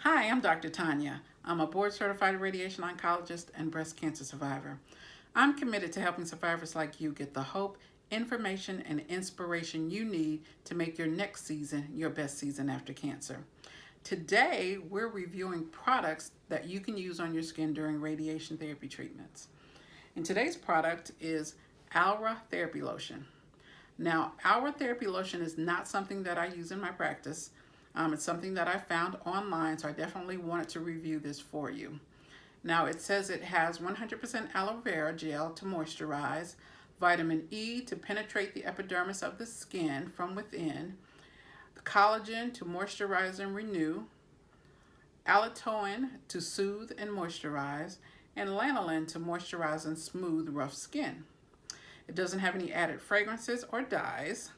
Hi, I'm Dr. Tonya. I'm a board-certified radiation oncologist and breast cancer survivor. I'm committed to helping survivors like you get the hope, information, and inspiration you need to make your next season your best season after cancer. Today, we're reviewing products that you can use on your skin during radiation therapy treatments. And today's product is Alra Therapy Lotion. Now, Alra Therapy Lotion is not something that I use in my practice. It's something that I found online, so I definitely wanted to review this for you. Now, it says it has 100% aloe vera gel to moisturize, vitamin E to penetrate the epidermis of the skin from within, collagen to moisturize and renew, allantoin to soothe and moisturize, and lanolin to moisturize and smooth rough skin. It doesn't have any added fragrances or dyes.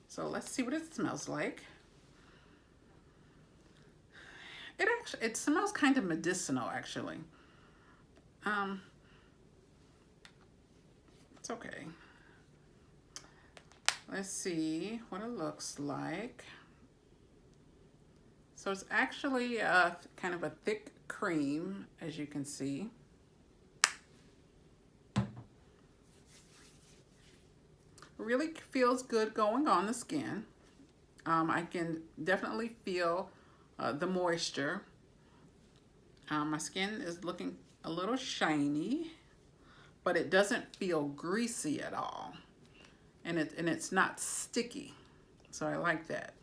So let's see what it smells like. It smells kind of medicinal, actually. It's okay. Let's see what it looks like. So it's actually kind of a thick cream, as you can see. Really feels good going on the skin. I can definitely feel the moisture. My skin is looking a little shiny, but it doesn't feel greasy at all. And it's not sticky, so I like that.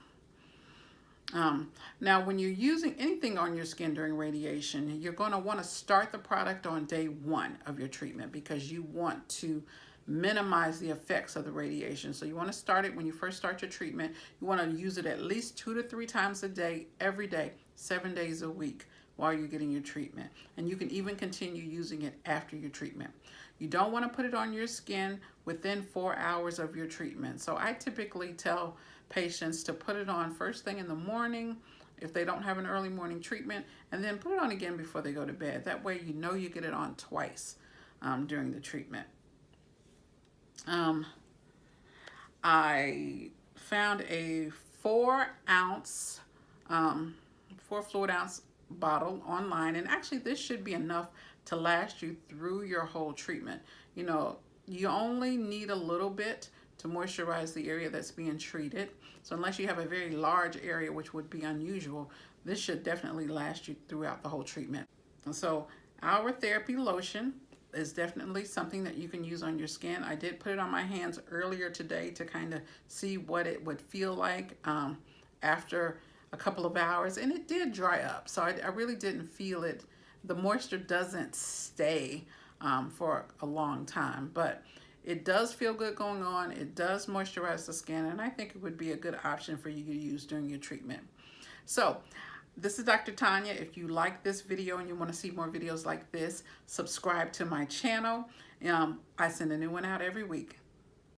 Now, when you're using anything on your skin during radiation, you're going to want to start the product on day 1 of your treatment because you want to minimize the effects of the radiation. So you want to start it when you first start your treatment. You want to use it at least 2 to 3 times a day, every day, 7 days a week while you're getting your treatment. And you can even continue using it after your treatment. You don't want to put it on your skin within 4 hours of your treatment. So I typically tell patients to put it on first thing in the morning if they don't have an early morning treatment, and then put it on again before they go to bed. That way you know you get it on twice during the treatment. I found a 4 fluid ounce bottle online, and actually this should be enough to last you through your whole treatment. You know, you only need a little bit to moisturize the area that's being treated. So unless you have a very large area, which would be unusual, this should definitely last you throughout the whole treatment. And so Alra Therapy Lotion is definitely something that you can use on your skin. I did put it on my hands earlier today to kind of see what it would feel like after a couple of hours, and it did dry up, so I really didn't feel it. The moisture doesn't stay for a long time, but it does feel good going on. It does moisturize the skin, and I think it would be a good option for you to use during your treatment. So this is Dr. Tonya. If you like this video and you want to see more videos like this, subscribe to my channel. I send a new one out every week.